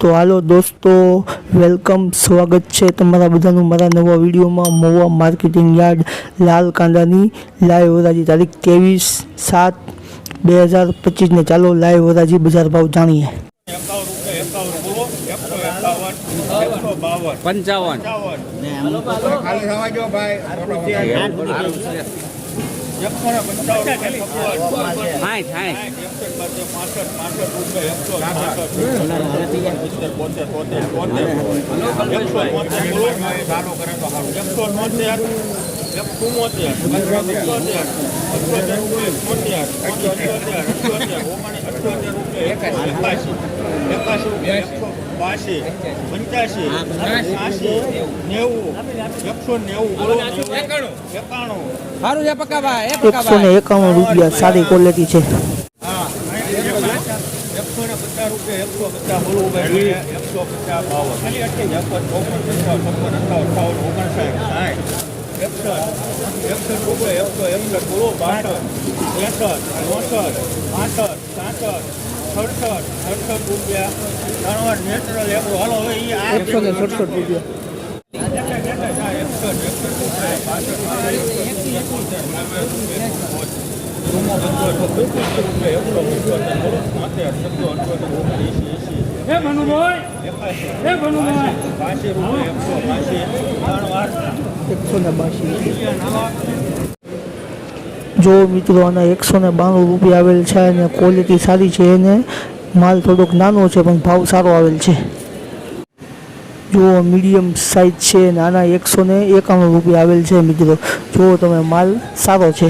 તો હાલો દોસ્તો, વેલકમ, સ્વાગત છે તમારા બધાનું મારા નવા વિડીયોમાં। મહુવા માર્કેટિંગ યાર્ડ લાલ કાંદાની લાઈવ હરાજી તારીખ 23/7/2025 ને ચાલો લાઈવ હરાજી બજાર ભાવ જાણીએ। 191 રૂપિયા સારી ક્વોલિટી છે। जो मित्रों आना 192 રૂપિયા आवेल છે અને क्वॉलिटी सारी છે અને माल थोड़ोक नानो છે પણ भाव सारो आवेल છે। जो मीडियम साइज છે અને આના 191 રૂપિયા आवेल છે मित्रों। जो तमे माल सारो છે।